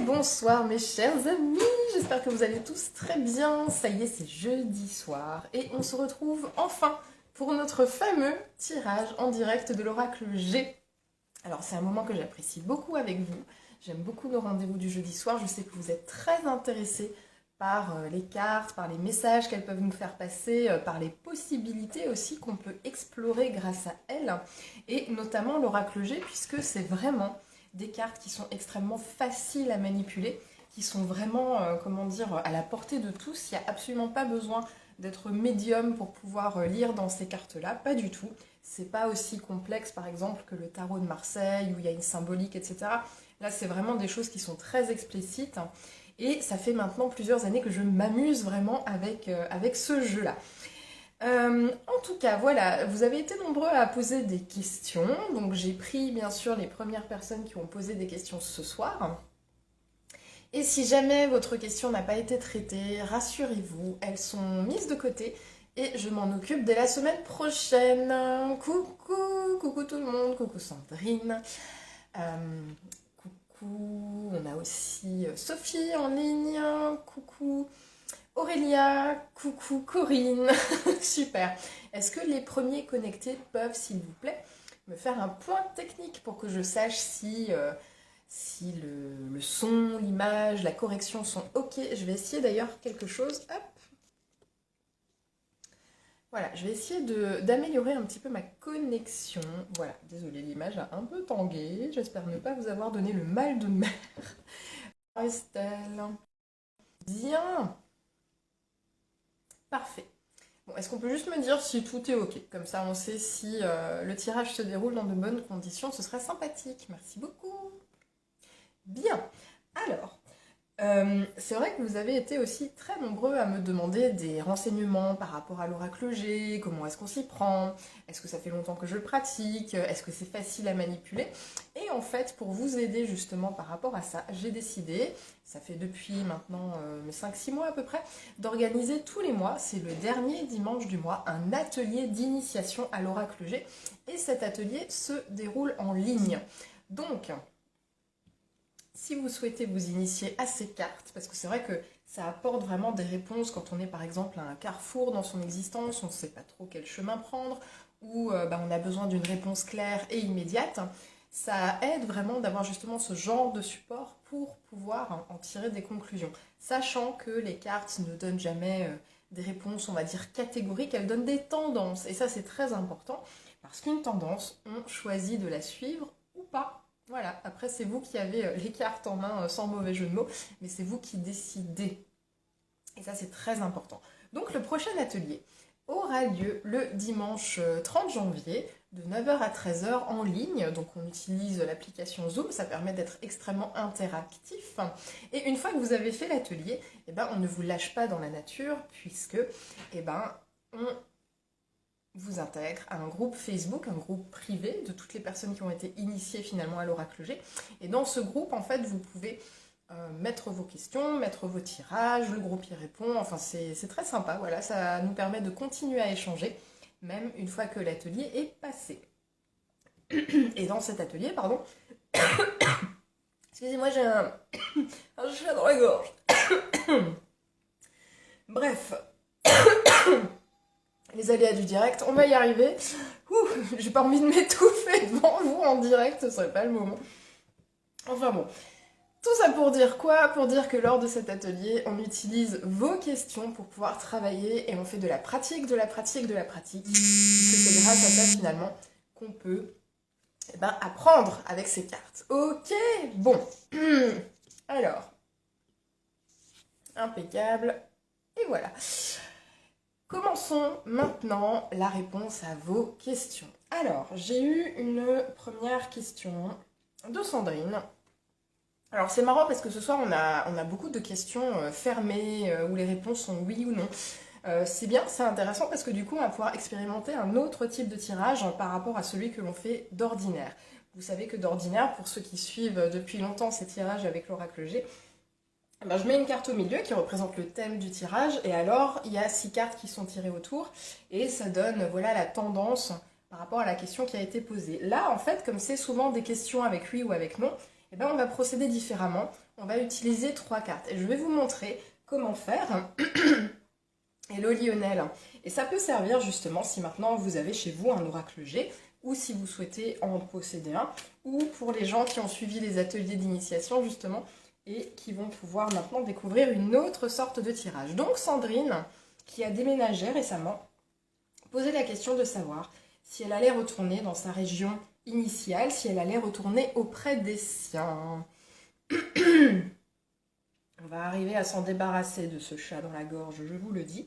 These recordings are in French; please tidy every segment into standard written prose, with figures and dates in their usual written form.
Bonsoir mes chers amis, j'espère que vous allez tous très bien. Ça y est, c'est jeudi soir et on se retrouve enfin pour notre fameux tirage en direct de l'oracle G. Alors c'est un moment que j'apprécie beaucoup avec vous. J'aime beaucoup nos rendez-vous du jeudi soir. Je sais que vous êtes très intéressés par les cartes, par les messages qu'elles peuvent nous faire passer, par les possibilités aussi qu'on peut explorer grâce à elles. Et notamment l'oracle G, puisque c'est vraiment des cartes qui sont extrêmement faciles à manipuler, qui sont vraiment, comment dire, à la portée de tous. Il n'y a absolument pas besoin d'être médium pour pouvoir lire dans ces cartes-là, pas du tout. C'est pas aussi complexe, par exemple, que le tarot de Marseille, où il y a une symbolique, etc. Là, c'est vraiment des choses qui sont très explicites. Et ça fait maintenant plusieurs années que je m'amuse vraiment avec ce jeu-là. En tout cas, voilà, vous avez été nombreux à poser des questions. Donc j'ai pris, bien sûr, les premières personnes qui ont posé des questions ce soir. Et si jamais votre question n'a pas été traitée, rassurez-vous, elles sont mises de côté et je m'en occupe dès la semaine prochaine. Coucou tout le monde, coucou Sandrine. Coucou, on a aussi Sophie en ligne, coucou Aurélia, coucou Corinne, super. Est-ce que les premiers connectés peuvent, s'il vous plaît, me faire un point technique pour que je sache si le son, l'image, la correction sont ok. Je vais essayer d'ailleurs quelque chose, hop. Voilà, je vais essayer d'améliorer un petit peu ma connexion. Voilà, désolée, l'image a un peu tangué. J'espère ne pas vous avoir donné le mal de mer. Estelle. Bien. Parfait. Bon, est-ce qu'on peut juste me dire si tout est ok? Comme ça, on sait si le tirage se déroule dans de bonnes conditions. Ce serait sympathique. Merci beaucoup. Bien. Alors, c'est vrai que vous avez été aussi très nombreux à me demander des renseignements par rapport à l'oracle G, comment est-ce qu'on s'y prend, est-ce que ça fait longtemps que je le pratique, est-ce que c'est facile à manipuler. Et en fait, pour vous aider justement par rapport à ça, j'ai décidé, ça fait depuis maintenant 5-6 mois à peu près, d'organiser tous les mois, c'est le dernier dimanche du mois, un atelier d'initiation à l'oracle G. Et cet atelier se déroule en ligne. Donc, si vous souhaitez vous initier à ces cartes, parce que c'est vrai que ça apporte vraiment des réponses quand on est par exemple à un carrefour dans son existence, on ne sait pas trop quel chemin prendre, ou on a besoin d'une réponse claire et immédiate, ça aide vraiment d'avoir justement ce genre de support pour pouvoir en tirer des conclusions. Sachant que les cartes ne donnent jamais des réponses, on va dire, catégoriques, elles donnent des tendances. Et ça, c'est très important, parce qu'une tendance, on choisit de la suivre ou pas. Voilà, après c'est vous qui avez les cartes en main sans mauvais jeu de mots, mais c'est vous qui décidez. Et ça c'est très important. Donc le prochain atelier aura lieu le dimanche 30 janvier de 9 h à 13 h en ligne. Donc on utilise l'application Zoom, ça permet d'être extrêmement interactif. Et une fois que vous avez fait l'atelier, on ne vous lâche pas dans la nature puisque on vous intègre à un groupe Facebook, un groupe privé de toutes les personnes qui ont été initiées finalement à l'oracle G. Et dans ce groupe, en fait, vous pouvez mettre vos questions, mettre vos tirages, le groupe y répond, enfin c'est très sympa, voilà, ça nous permet de continuer à échanger, même une fois que l'atelier est passé. Et dans cet atelier, pardon, excusez-moi, j'ai un chat dans la gorge. Bref, les aléas du direct, on va y arriver. J'ai pas envie de m'étouffer devant vous en direct, ce serait pas le moment. Enfin bon, tout ça pour dire quoi? Pour dire que lors de cet atelier, on utilise vos questions pour pouvoir travailler et on fait de la pratique, de la pratique, de la pratique. Puisque c'est grâce à ça finalement qu'on peut apprendre avec ces cartes. Ok, bon. Alors, impeccable. Et voilà. Commençons maintenant la réponse à vos questions. Alors, j'ai eu une première question de Sandrine. Alors, c'est marrant parce que ce soir, on a beaucoup de questions fermées où les réponses sont oui ou non. C'est bien, c'est intéressant parce que du coup, on va pouvoir expérimenter un autre type de tirage par rapport à celui que l'on fait d'ordinaire. Vous savez que d'ordinaire, pour ceux qui suivent depuis longtemps ces tirages avec l'oracle G, je mets une carte au milieu qui représente le thème du tirage et alors il y a 6 cartes qui sont tirées autour et ça donne voilà la tendance par rapport à la question qui a été posée. Là en fait comme c'est souvent des questions avec oui ou avec non, eh ben, on va procéder différemment. On va utiliser 3 cartes. Et je vais vous montrer comment faire. Hello Lionel. Et ça peut servir justement si maintenant vous avez chez vous un oracle G, ou si vous souhaitez en posséder un, ou pour les gens qui ont suivi les ateliers d'initiation justement, et qui vont pouvoir maintenant découvrir une autre sorte de tirage. Donc Sandrine, qui a déménagé récemment, posait la question de savoir si elle allait retourner dans sa région initiale, si elle allait retourner auprès des siens. On va arriver à s'en débarrasser de ce chat dans la gorge, je vous le dis.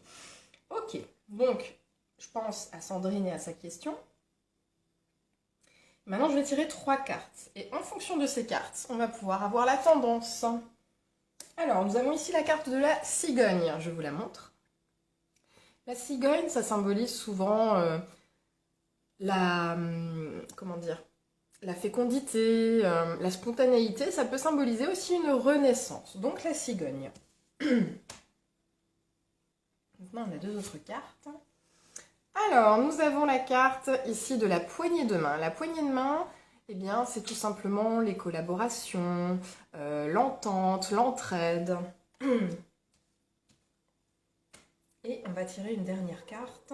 Ok, donc je pense à Sandrine et à sa question. Maintenant, je vais tirer 3 cartes. Et en fonction de ces cartes, on va pouvoir avoir la tendance. Alors, nous avons ici la carte de la cigogne. Je vous la montre. La cigogne, ça symbolise souvent comment dire, la fécondité, la spontanéité. Ça peut symboliser aussi une renaissance. Donc, la cigogne. Maintenant, on a 2 autres cartes. Alors, nous avons la carte ici de la poignée de main. La poignée de main, eh bien, c'est tout simplement les collaborations, l'entente, l'entraide. Et on va tirer une dernière carte.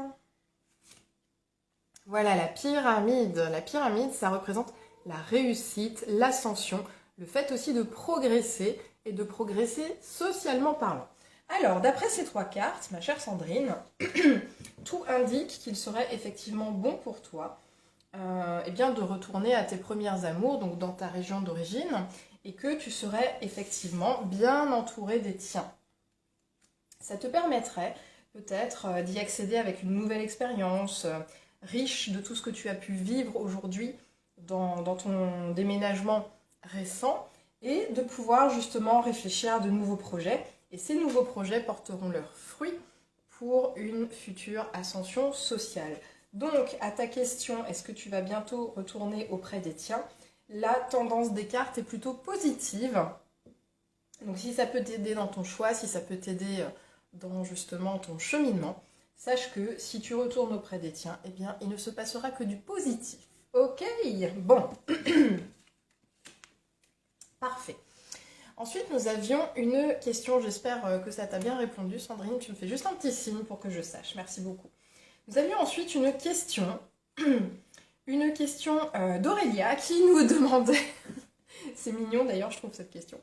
Voilà, la pyramide. La pyramide, ça représente la réussite, l'ascension, le fait aussi de progresser et de progresser socialement parlant. Alors, d'après ces 3 cartes, ma chère Sandrine, tout indique qu'il serait effectivement bon pour toi eh bien, de retourner à tes premières amours, donc dans ta région d'origine, et que tu serais effectivement bien entouré des tiens. Ça te permettrait peut-être d'y accéder avec une nouvelle expérience, riche de tout ce que tu as pu vivre aujourd'hui dans ton déménagement récent, et de pouvoir justement réfléchir à de nouveaux projets. Et ces nouveaux projets porteront leurs fruits pour une future ascension sociale. Donc, à ta question, est-ce que tu vas bientôt retourner auprès des tiens? La tendance des cartes est plutôt positive. Donc, si ça peut t'aider dans ton choix, si ça peut t'aider dans justement ton cheminement, sache que si tu retournes auprès des tiens, eh bien, il ne se passera que du positif. Ok, bon. Parfait. Ensuite, nous avions une question, j'espère que ça t'a bien répondu. Sandrine, tu me fais juste un petit signe pour que je sache. Merci beaucoup. Nous avions ensuite une question d'Aurélia qui nous demandait, c'est mignon d'ailleurs je trouve cette question,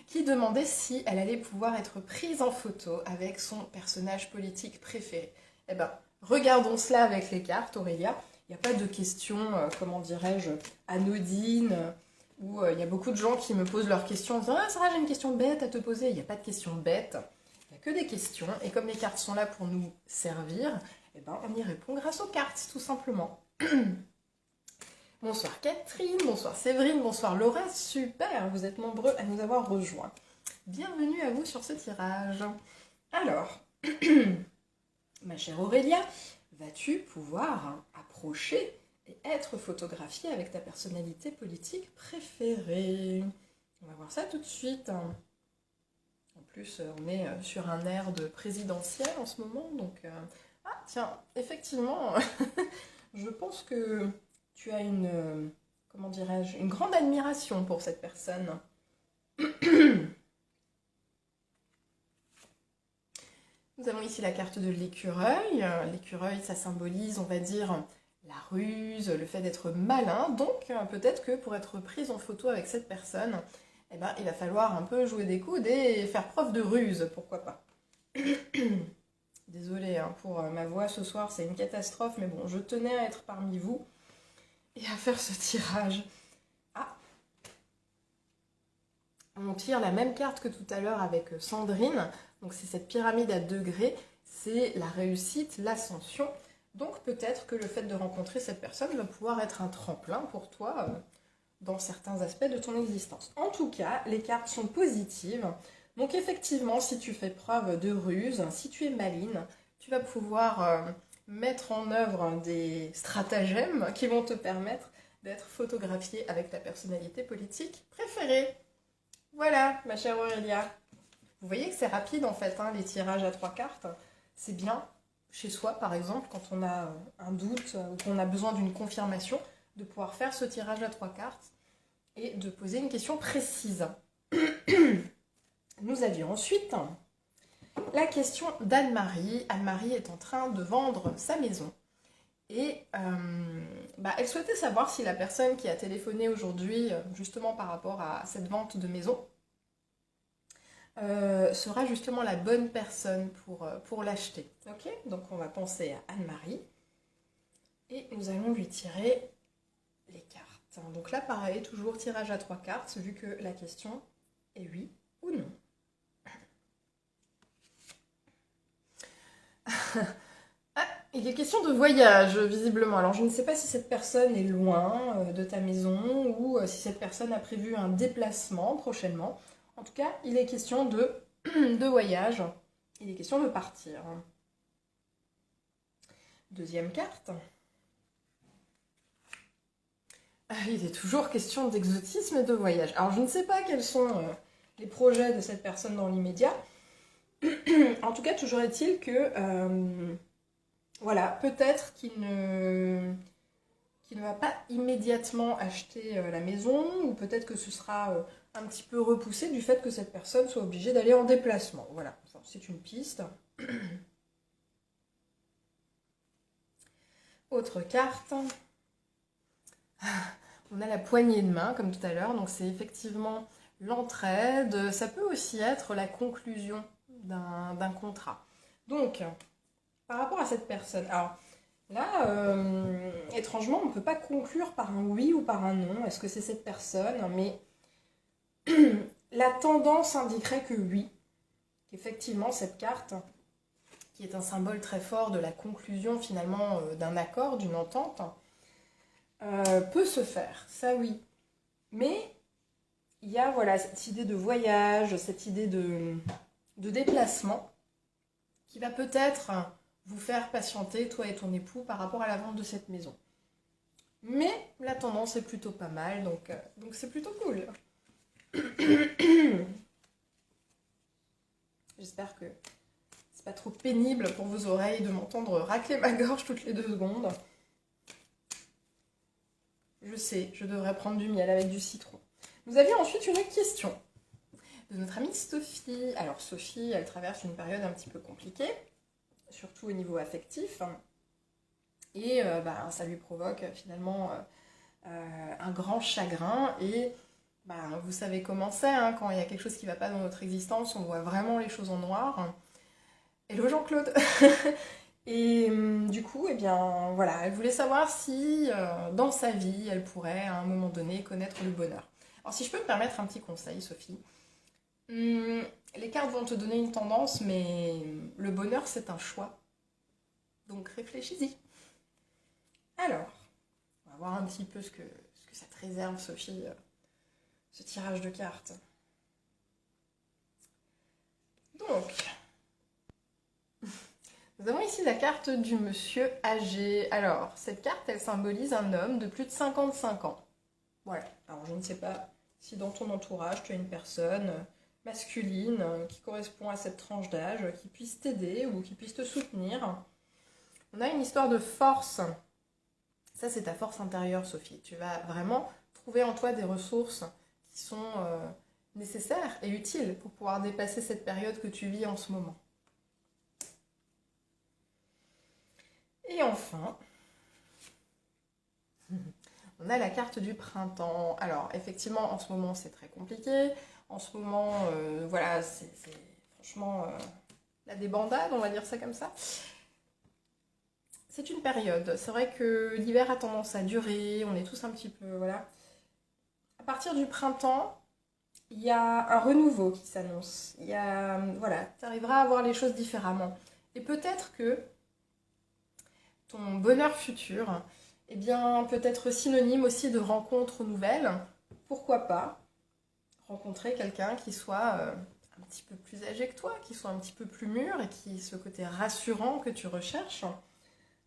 qui demandait si elle allait pouvoir être prise en photo avec son personnage politique préféré. Eh bien, regardons cela avec les cartes, Aurélia. Il n'y a pas de question, comment dirais-je, anodine, où il y a beaucoup de gens qui me posent leurs questions en disant « Ah Sarah, j'ai une question bête à te poser ». Il n'y a pas de question bête, il n'y a que des questions. Et comme les cartes sont là pour nous servir, eh ben, on y répond grâce aux cartes, tout simplement. Bonsoir Catherine, bonsoir Séverine, bonsoir Laura, super, vous êtes nombreux à nous avoir rejoints. Bienvenue à vous sur ce tirage. Alors, ma chère Aurélia, vas-tu pouvoir approcher et être photographiée avec ta personnalité politique préférée? On va voir ça tout de suite. En plus, on est sur un air de présidentiel en ce moment, donc... Ah, tiens, effectivement, je pense que tu as comment dirais-je, une grande admiration pour cette personne. Nous avons ici la carte de l'écureuil. L'écureuil, ça symbolise, on va dire, la ruse, le fait d'être malin. Donc, peut-être que pour être prise en photo avec cette personne, eh ben, il va falloir un peu jouer des coudes et faire preuve de ruse, pourquoi pas. Désolée pour ma voix ce soir, c'est une catastrophe, mais bon, je tenais à être parmi vous et à faire ce tirage. Ah, on tire la même carte que tout à l'heure avec Sandrine, donc c'est cette pyramide à degrés, c'est la réussite, l'ascension. Donc peut-être que le fait de rencontrer cette personne va pouvoir être un tremplin pour toi dans certains aspects de ton existence. En tout cas, les cartes sont positives. Donc effectivement, si tu fais preuve de ruse, si tu es maligne, tu vas pouvoir mettre en œuvre des stratagèmes qui vont te permettre d'être photographiée avec ta personnalité politique préférée. Voilà, ma chère Aurélia. Vous voyez que c'est rapide en fait, les tirages à 3 cartes. C'est bien, chez soi par exemple, quand on a un doute ou qu'on a besoin d'une confirmation, de pouvoir faire ce tirage à 3 cartes. et de poser une question précise. Nous avions ensuite la question d'Anne-Marie. Anne-Marie est en train de vendre sa maison. Et elle souhaitait savoir si la personne qui a téléphoné aujourd'hui, justement par rapport à cette vente de maison, sera justement la bonne personne pour l'acheter. Ok, donc on va penser à Anne-Marie. Et nous allons lui tirer les cartes. Donc là, pareil, toujours tirage à 3 cartes, vu que la question est oui ou non. Ah, il est question de voyage, visiblement. Alors, je ne sais pas si cette personne est loin de ta maison ou si cette personne a prévu un déplacement prochainement. En tout cas, il est question de voyage. Il est question de partir. Deuxième carte. Ah, il est toujours question d'exotisme et de voyage. Alors, je ne sais pas quels sont les projets de cette personne dans l'immédiat. En tout cas, toujours est-il que... voilà, peut-être qu'il ne va pas immédiatement acheter la maison, ou peut-être que ce sera un petit peu repoussé du fait que cette personne soit obligée d'aller en déplacement. Voilà, c'est une piste. Autre carte. On a la poignée de main, comme tout à l'heure, donc c'est effectivement l'entraide. Ça peut aussi être la conclusion d'un contrat. Donc, par rapport à cette personne, alors là, étrangement, on ne peut pas conclure par un oui ou par un non. Est-ce que c'est cette personne? Mais la tendance indiquerait que oui. Qu'effectivement, cette carte, qui est un symbole très fort de la conclusion finalement d'un accord, d'une entente, peut se faire. Ça oui. Mais il y a voilà, cette idée de voyage, cette idée de déplacement, qui va peut-être vous faire patienter, toi et ton époux, par rapport à la vente de cette maison. Mais la tendance est plutôt pas mal, donc c'est plutôt cool. J'espère que c'est pas trop pénible pour vos oreilles de m'entendre racler ma gorge toutes les 2 secondes. Je sais, je devrais prendre du miel avec du citron. Nous avions ensuite une question de notre amie Sophie. Alors Sophie, elle traverse une période un petit peu compliquée, surtout au niveau affectif. Et ça lui provoque finalement un grand chagrin. Et vous savez comment c'est, hein, quand il y a quelque chose qui ne va pas dans notre existence, on voit vraiment les choses en noir. Hello Jean-Claude. Et du coup, eh bien, voilà, elle voulait savoir si dans sa vie, elle pourrait à un moment donné connaître le bonheur. Alors si je peux me permettre un petit conseil, Sophie, les cartes vont te donner une tendance, mais le bonheur, c'est un choix. Donc réfléchis-y. Alors, on va voir un petit peu ce que ça te réserve, Sophie, ce tirage de cartes. Donc, nous avons ici la carte du monsieur âgé. Alors, cette carte, elle symbolise un homme de plus de 55 ans. Voilà. Alors, je ne sais pas si dans ton entourage, tu as une personne masculine qui correspond à cette tranche d'âge, qui puisse t'aider ou qui puisse te soutenir. On a une histoire de force. Ça, c'est ta force intérieure, Sophie. Tu vas vraiment trouver en toi des ressources qui sont nécessaires et utiles pour pouvoir dépasser cette période que tu vis en ce moment. Et enfin, on a la carte du printemps. Alors, effectivement, en ce moment, c'est très compliqué. En ce moment, voilà, c'est franchement la débandade, on va dire ça comme ça. C'est une période. C'est vrai que l'hiver a tendance à durer. On est tous un petit peu, voilà. À partir du printemps, il y a un renouveau qui s'annonce. Il y a, voilà, tu arriveras à voir les choses différemment. Et peut-être que ton bonheur futur, eh bien, peut être synonyme aussi de rencontres nouvelles. Pourquoi pas rencontrer quelqu'un qui soit un petit peu plus âgé que toi, qui soit un petit peu plus mûr et qui ait ce côté rassurant que tu recherches.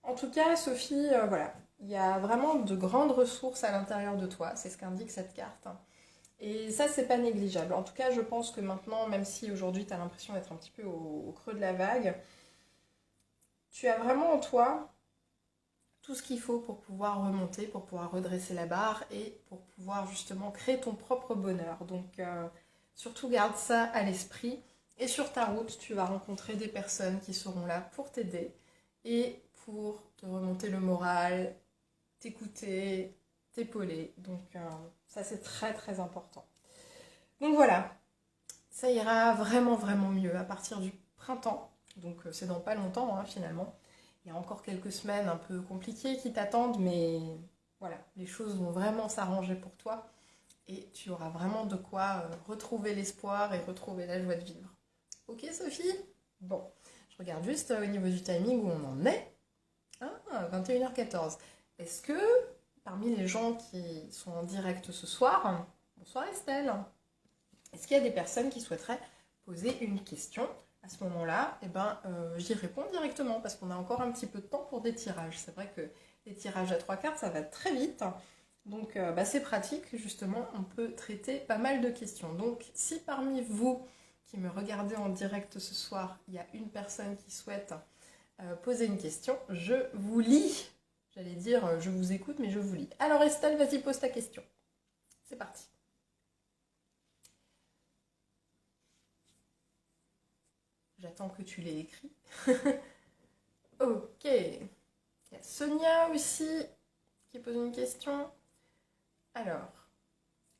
En tout cas, Sophie, voilà, il y a vraiment de grandes ressources à l'intérieur de toi, c'est ce qu'indique cette carte. Et ça, c'est pas négligeable. En tout cas, je pense que maintenant, même si aujourd'hui tu as l'impression d'être un petit peu au creux de la vague, tu as vraiment en toi tout ce qu'il faut pour pouvoir remonter, pour pouvoir redresser la barre et pour pouvoir justement créer ton propre bonheur. Donc surtout garde ça à l'esprit. Et sur ta route, tu vas rencontrer des personnes qui seront là pour t'aider et pour te remonter le moral, t'écouter, t'épauler. Donc ça c'est très très important. Donc voilà, ça ira vraiment vraiment mieux à partir du printemps. Donc c'est dans pas longtemps hein, finalement. Il y a encore quelques semaines un peu compliquées qui t'attendent, mais voilà, les choses vont vraiment s'arranger pour toi. Et tu auras vraiment de quoi retrouver l'espoir et retrouver la joie de vivre. Ok Sophie? Bon, je regarde juste au niveau du timing où on en est. Ah, 21h14. Est-ce que parmi les gens qui sont en direct ce soir, bonsoir Estelle, est-ce qu'il y a des personnes qui souhaiteraient poser une question? À ce moment-là, eh ben, j'y réponds directement parce qu'on a encore un petit peu de temps pour des tirages. C'est vrai que les tirages à 3 cartes, ça va très vite. Donc c'est pratique, justement, on peut traiter pas mal de questions. Donc si parmi vous qui me regardez en direct ce soir, il y a une personne qui souhaite poser une question, je vous lis. J'allais dire je vous écoute, mais je vous lis. Alors Estelle, vas-y, pose ta question. C'est parti. J'attends que tu l'aies écrit. Ok. Il y a Sonia aussi qui pose une question. Alors,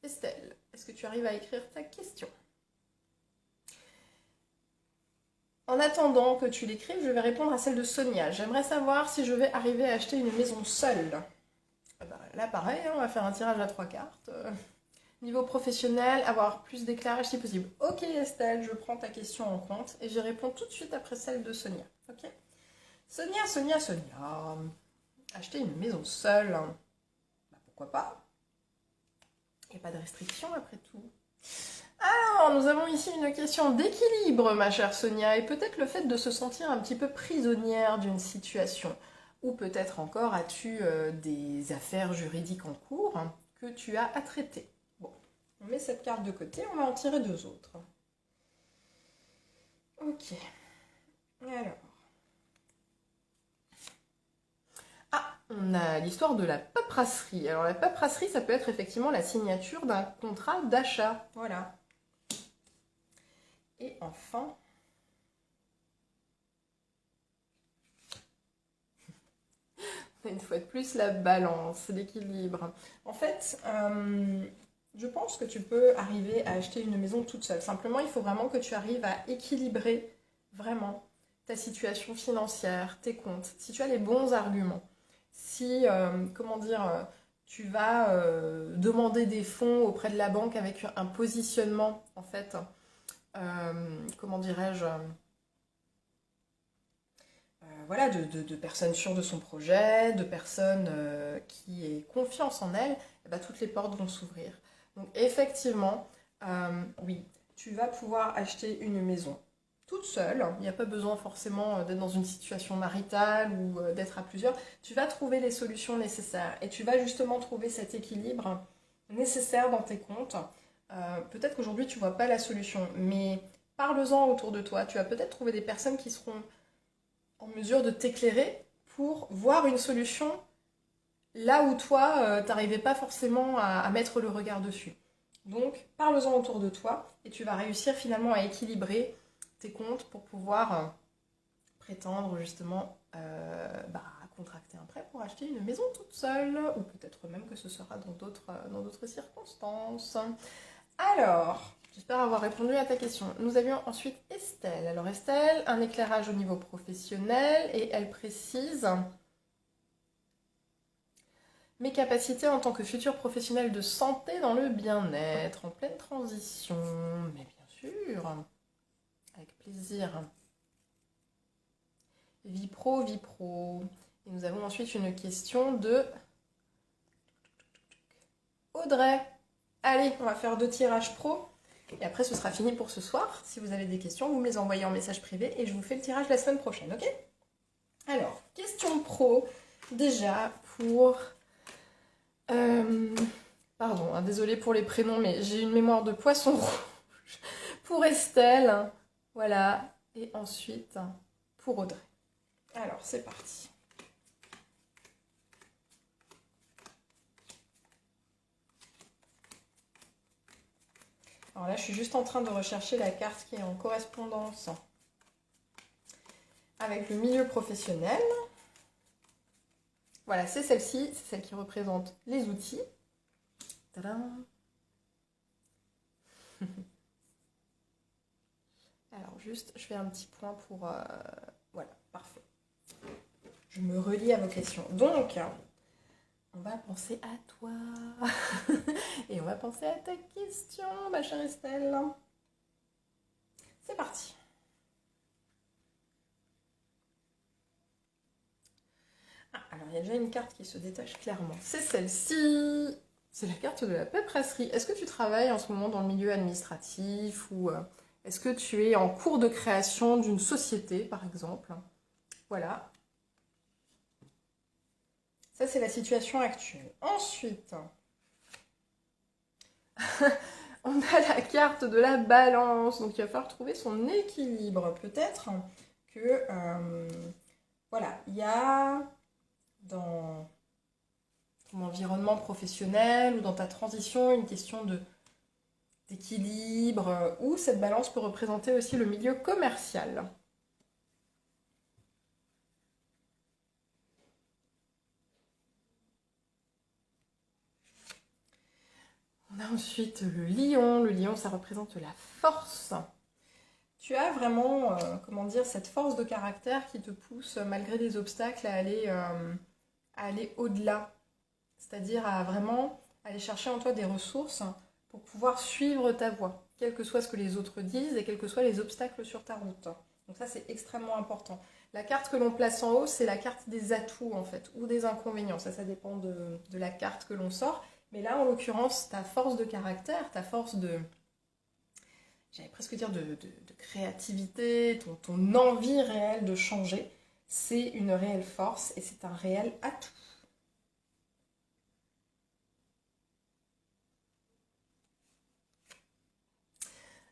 Estelle, est-ce que tu arrives à écrire ta question? En attendant que tu l'écrives, je vais répondre à celle de Sonia. J'aimerais savoir si je vais arriver à acheter une maison seule. Là, pareil, hein, on va faire un tirage à 3 cartes. Niveau professionnel, avoir plus d'éclairage si possible. Ok Estelle, je prends ta question en compte et je réponds tout de suite après celle de Sonia. Ok? Sonia. Acheter une maison seule. Bah, pourquoi pas? Il n'y a pas de restriction après tout. Alors, nous avons ici une question d'équilibre, ma chère Sonia, et peut-être le fait de se sentir un petit peu prisonnière d'une situation. Ou peut-être encore as-tu des affaires juridiques en cours que tu as à traiter. Bon, on met cette carte de côté, on va en tirer 2 autres. Ok. Alors. Ah, on a l'histoire de la paperasserie. Alors la paperasserie, ça peut être effectivement la signature d'un contrat d'achat. Voilà. Et enfin, une fois de plus, la balance, l'équilibre. En fait, je pense que tu peux arriver à acheter une maison toute seule. Simplement, il faut vraiment que tu arrives à équilibrer vraiment ta situation financière, tes comptes. Si tu as les bons arguments, si, comment dire, tu vas demander des fonds auprès de la banque avec un positionnement, en fait, comment dirais-je, voilà, de personnes sûres de son projet, de personnes qui aient confiance en elle, et ben, toutes les portes vont s'ouvrir. Donc effectivement, oui, tu vas pouvoir acheter une maison toute seule. Il n'y a pas besoin forcément d'être dans une situation maritale ou d'être à plusieurs. Tu vas trouver les solutions nécessaires et tu vas justement trouver cet équilibre nécessaire dans tes comptes. Peut-être qu'aujourd'hui tu ne vois pas la solution, mais parle-en autour de toi. Tu vas peut-être trouver des personnes qui seront en mesure de t'éclairer pour voir une solution là où toi, tu n'arrivais pas forcément à mettre le regard dessus. Donc, parle-en autour de toi et tu vas réussir finalement à équilibrer tes comptes pour pouvoir prétendre justement à contracter un prêt pour acheter une maison toute seule ou peut-être même que ce sera dans d'autres circonstances. Alors, j'espère avoir répondu à ta question. Nous avions ensuite Estelle. Alors Estelle, un éclairage au niveau professionnel et elle précise mes capacités en tant que futur professionnel de santé dans le bien-être, en pleine transition. Mais bien sûr, avec plaisir. Vie pro, vie pro. Et nous avons ensuite une question de Audrey. Allez, on va faire 2 tirages pro. Et après, ce sera fini pour ce soir. Si vous avez des questions, vous me les envoyez en message privé et je vous fais le tirage la semaine prochaine, ok? Alors, question pro, déjà pour... pardon, hein, désolée pour les prénoms, mais j'ai une mémoire de poisson rouge. Pour Estelle, voilà. Et ensuite, pour Audrey. Alors, c'est parti. Alors là, je suis juste en train de rechercher la carte qui est en correspondance avec le milieu professionnel. Voilà, c'est celle-ci, c'est celle qui représente les outils. Tadam! Alors juste, je fais un petit point pour... voilà, parfait. Je me relie à vos questions. Donc, on va penser à toi. Et on va penser à ta question, ma chère Estelle. C'est parti. Ah, alors il y a déjà une carte qui se détache clairement. C'est celle-ci. C'est la carte de la paperasserie. Est-ce que tu travailles en ce moment dans le milieu administratif ou est-ce que tu es en cours de création d'une société, par exemple? Voilà. Ça, c'est la situation actuelle. Ensuite, on a la carte de la balance. Donc, il va falloir trouver son équilibre. Peut-être que, voilà, il y a dans ton environnement professionnel ou dans ta transition une question d'équilibre ou cette balance peut représenter aussi le milieu commercial. On a ensuite le lion. Le lion, ça représente la force. Tu as vraiment, comment dire, cette force de caractère qui te pousse, malgré les obstacles, à aller au-delà. C'est-à-dire à vraiment aller chercher en toi des ressources pour pouvoir suivre ta voie, quel que soit ce que les autres disent et quels que soient les obstacles sur ta route. Donc ça, c'est extrêmement important. La carte que l'on place en haut, c'est la carte des atouts, en fait, ou des inconvénients. Ça dépend de la carte que l'on sort. Mais là, en l'occurrence, ta force de caractère, ta force de, j'allais presque dire de créativité, ton envie réelle de changer, c'est une réelle force et c'est un réel atout.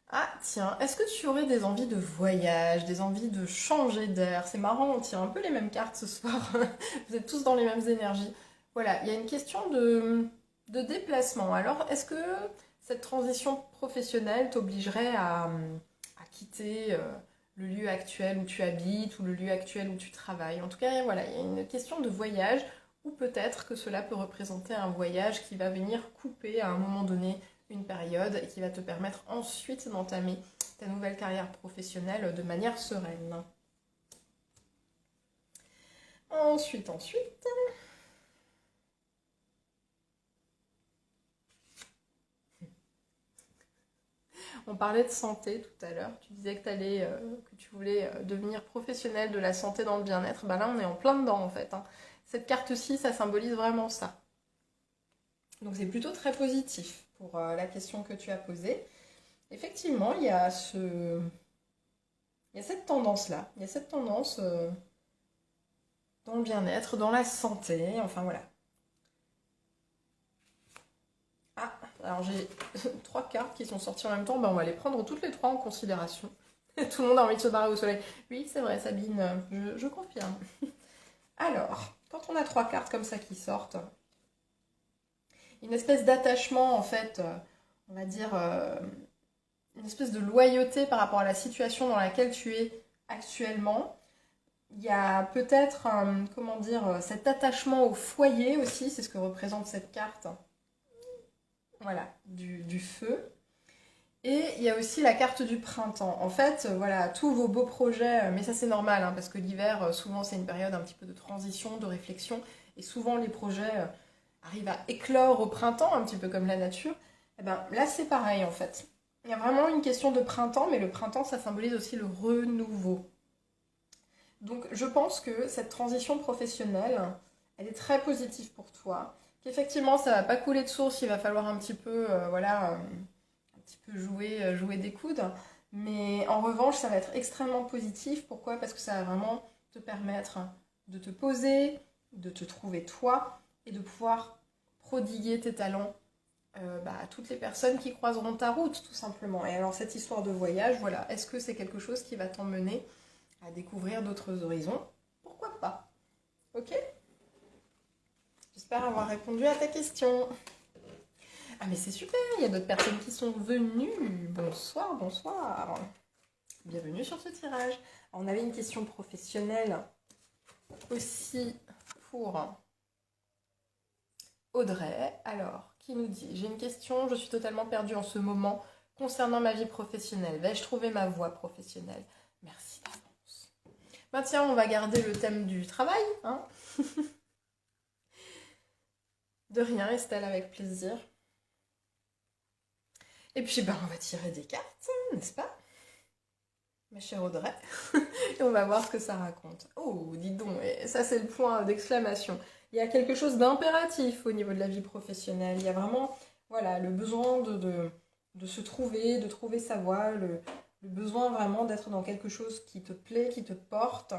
Ah tiens, est-ce que tu aurais des envies de voyage, des envies de changer d'air? C'est marrant, on tire un peu les mêmes cartes ce soir. Vous êtes tous dans les mêmes énergies. Voilà, il y a une question de déplacement. Alors, est-ce que cette transition professionnelle t'obligerait à quitter le lieu actuel où tu habites ou le lieu actuel où tu travailles? En tout cas, voilà, il y a une question de voyage ou peut-être que cela peut représenter un voyage qui va venir couper à un moment donné une période et qui va te permettre ensuite d'entamer ta nouvelle carrière professionnelle de manière sereine. Ensuite, on parlait de santé tout à l'heure. Tu disais que tu voulais devenir professionnel de la santé dans le bien-être. Ben là, on est en plein dedans en fait, hein. Cette carte-ci, ça symbolise vraiment ça. Donc c'est plutôt très positif pour la question que tu as posée. Effectivement, il y a cette tendance-là. Il y a cette tendance dans le bien-être, dans la santé, enfin voilà. Ah, alors j'ai trois cartes qui sont sorties en même temps, ben on va les prendre toutes les trois en considération. Tout le monde a envie de se barrer au soleil. Oui, c'est vrai, Sabine, je confirme. Alors, quand on a trois cartes comme ça qui sortent, une espèce d'attachement, en fait, on va dire, une espèce de loyauté par rapport à la situation dans laquelle tu es actuellement. Il y a peut-être, comment dire, cet attachement au foyer aussi, c'est ce que représente cette carte. Voilà, du feu. Et il y a aussi la carte du printemps. En fait, voilà, tous vos beaux projets, mais ça c'est normal, hein, parce que l'hiver, souvent c'est une période un petit peu de transition, de réflexion, et souvent les projets arrivent à éclore au printemps, un petit peu comme la nature. Et ben, là c'est pareil en fait. Il y a vraiment une question de printemps, mais le printemps ça symbolise aussi le renouveau. Donc je pense que cette transition professionnelle, elle est très positive pour toi. Qu'effectivement ça va pas couler de source, il va falloir un petit peu, voilà, un petit peu jouer des coudes. Mais en revanche, ça va être extrêmement positif. Pourquoi? Parce que ça va vraiment te permettre de te poser, de te trouver toi et de pouvoir prodiguer tes talents à toutes les personnes qui croiseront ta route, tout simplement. Et alors cette histoire de voyage, voilà, est-ce que c'est quelque chose qui va t'emmener à découvrir d'autres horizons? Pourquoi pas? Ok? J'espère avoir répondu à ta question. Ah mais c'est super, il y a d'autres personnes qui sont venues. Bonsoir, bonsoir. Bienvenue sur ce tirage. On avait une question professionnelle aussi pour Audrey. Alors, qui nous dit: j'ai une question, je suis totalement perdue en ce moment concernant ma vie professionnelle. Vais-je trouver ma voie professionnelle? Merci d'avance. Ben tiens, on va garder le thème du travail, hein. De rien, Estelle, avec plaisir. Et puis, ben, on va tirer des cartes, n'est-ce pas, ma chère Audrey? Et on va voir ce que ça raconte. Oh, dis donc, et ça c'est le point d'exclamation. Il y a quelque chose d'impératif au niveau de la vie professionnelle. Il y a vraiment, voilà, le besoin de se trouver, de trouver sa voie, le besoin vraiment d'être dans quelque chose qui te plaît, qui te porte.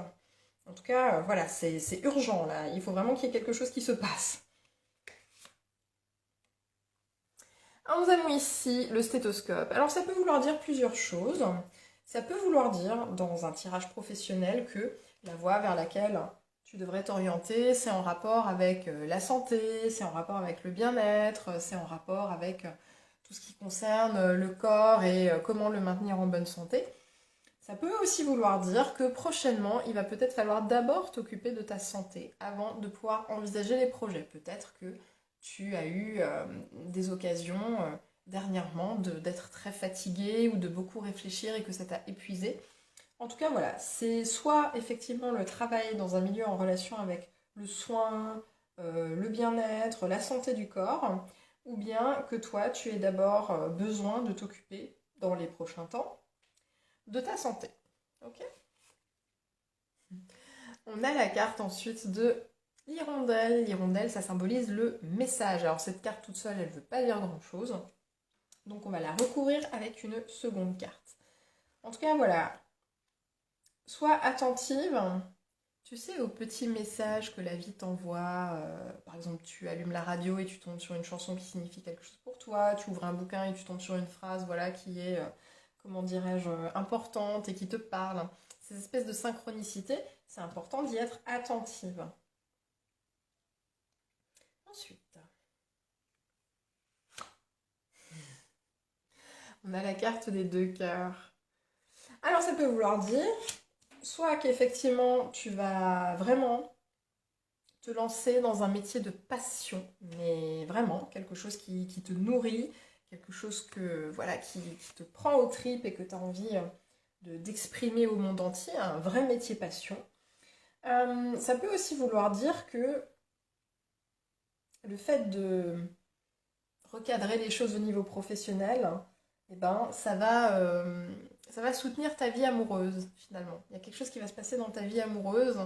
En tout cas, voilà, c'est urgent là. Il faut vraiment qu'il y ait quelque chose qui se passe. Alors, nous avons ici le stéthoscope. Alors ça peut vouloir dire plusieurs choses. Ça peut vouloir dire, dans un tirage professionnel, que la voie vers laquelle tu devrais t'orienter, c'est en rapport avec la santé, c'est en rapport avec le bien-être, c'est en rapport avec tout ce qui concerne le corps et comment le maintenir en bonne santé. Ça peut aussi vouloir dire que prochainement, il va peut-être falloir d'abord t'occuper de ta santé avant de pouvoir envisager les projets. Peut-être que tu as eu des occasions dernièrement d'être très fatigué ou de beaucoup réfléchir et que ça t'a épuisé. En tout cas, voilà, c'est soit effectivement le travail dans un milieu en relation avec le soin, le bien-être, la santé du corps, ou bien que toi, tu aies d'abord besoin de t'occuper dans les prochains temps de ta santé. Ok. On a la carte ensuite de l'hirondelle. L'hirondelle, ça symbolise le message. Alors cette carte toute seule, elle ne veut pas dire grand-chose. Donc on va la recouvrir avec une seconde carte. En tout cas, voilà. Sois attentive, tu sais, aux petits messages que la vie t'envoie. Par exemple, tu allumes la radio et tu tombes sur une chanson qui signifie quelque chose pour toi. Tu ouvres un bouquin et tu tombes sur une phrase, voilà, qui est, comment dirais-je, importante et qui te parle. Ces espèces de synchronicité, c'est important d'y être attentive. Ensuite, on a la carte des deux cœurs. Alors ça peut vouloir dire soit qu'effectivement tu vas vraiment te lancer dans un métier de passion, mais vraiment quelque chose qui te nourrit, quelque chose que, voilà, qui te prend aux tripes et que tu as envie d'exprimer au monde entier, un vrai métier passion. Ça peut aussi vouloir dire que le fait de recadrer les choses au niveau professionnel, eh ben, ça va soutenir ta vie amoureuse, finalement. Il y a quelque chose qui va se passer dans ta vie amoureuse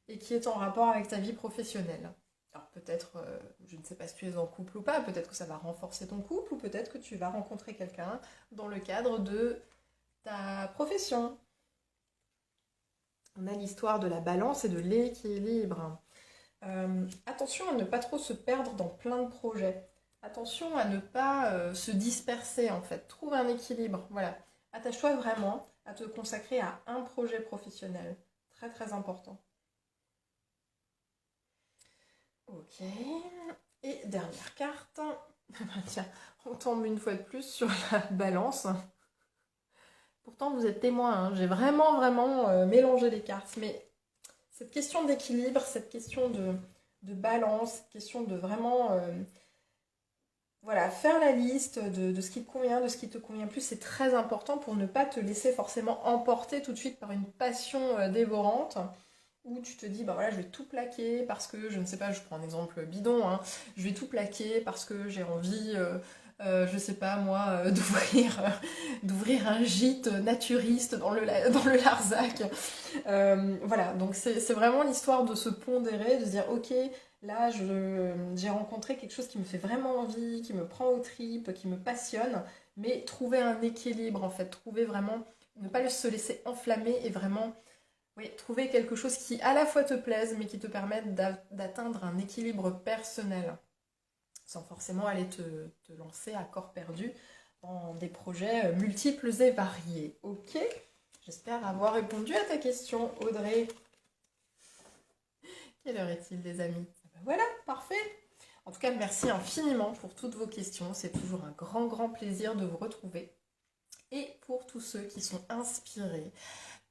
et qui est en rapport avec ta vie professionnelle. Alors peut-être, je ne sais pas si tu es en couple ou pas, peut-être que ça va renforcer ton couple, ou peut-être que tu vas rencontrer quelqu'un dans le cadre de ta profession. On a l'histoire de la balance et de l'équilibre. Attention à ne pas trop se perdre dans plein de projets. Attention à ne pas se disperser en fait. Trouve un équilibre. Voilà. Attache-toi vraiment à te consacrer à un projet professionnel. Très très important. Ok. Et dernière carte. Tiens, on tombe une fois de plus sur la balance. Pourtant vous êtes témoin, hein. J'ai vraiment vraiment mélangé les cartes. Mais cette question d'équilibre, cette question de balance, cette question de vraiment voilà, faire la liste de ce qui te convient, de ce qui te convient plus, c'est très important pour ne pas te laisser forcément emporter tout de suite par une passion dévorante où tu te dis, bah voilà, je vais tout plaquer parce que, je ne sais pas, je prends un exemple bidon, hein, je vais tout plaquer parce que j'ai envie, je sais pas moi, d'ouvrir un gîte naturiste dans le Larzac. Voilà, donc c'est vraiment l'histoire de se pondérer, de se dire, ok, là j'ai rencontré quelque chose qui me fait vraiment envie, qui me prend aux tripes, qui me passionne, mais trouver un équilibre en fait, trouver vraiment, ne pas se laisser enflammer et vraiment, oui, trouver quelque chose qui à la fois te plaise, mais qui te permette d'atteindre un équilibre personnel, sans forcément aller te lancer à corps perdu dans des projets multiples et variés. Ok? J'espère avoir répondu à ta question, Audrey. Quelle heure est-il, les amis? Ben voilà, parfait. En tout cas, merci infiniment pour toutes vos questions. C'est toujours un grand plaisir de vous retrouver. Et pour tous ceux qui sont inspirés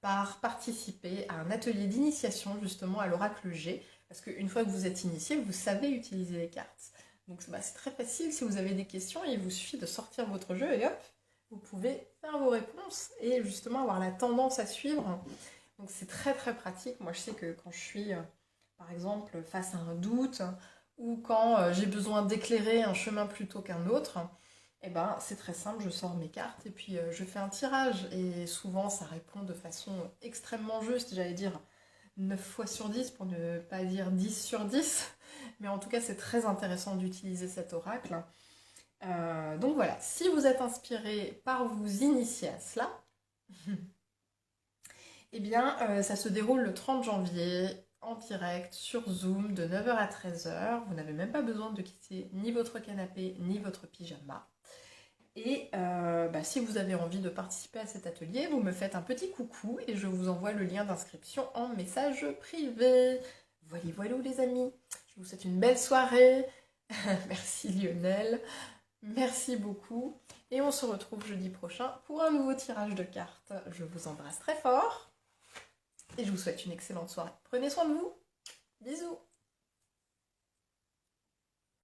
par participer à un atelier d'initiation justement à l'oracle G, parce qu'une fois que vous êtes initié, vous savez utiliser les cartes. Donc c'est très facile, si vous avez des questions, il vous suffit de sortir votre jeu et hop, vous pouvez faire vos réponses et justement avoir la tendance à suivre. Donc c'est très pratique. Moi je sais que quand je suis par exemple face à un doute ou quand j'ai besoin d'éclairer un chemin plutôt qu'un autre, eh ben, c'est très simple, je sors mes cartes et puis je fais un tirage. Et souvent, ça répond de façon extrêmement juste, j'allais dire 9 fois sur 10 pour ne pas dire 10 sur 10. Mais en tout cas, c'est très intéressant d'utiliser cet oracle. Donc voilà, si vous êtes inspiré par vous initier à cela, eh bien, ça se déroule le 30 janvier en direct sur Zoom de 9 h à 13 h. Vous n'avez même pas besoin de quitter ni votre canapé ni votre pyjama. Et si vous avez envie de participer à cet atelier, vous me faites un petit coucou et je vous envoie le lien d'inscription en message privé. Voilà les amis, je vous souhaite une belle soirée. Merci Lionel, merci beaucoup. Et on se retrouve jeudi prochain pour un nouveau tirage de cartes. Je vous embrasse très fort et je vous souhaite une excellente soirée. Prenez soin de vous, bisous.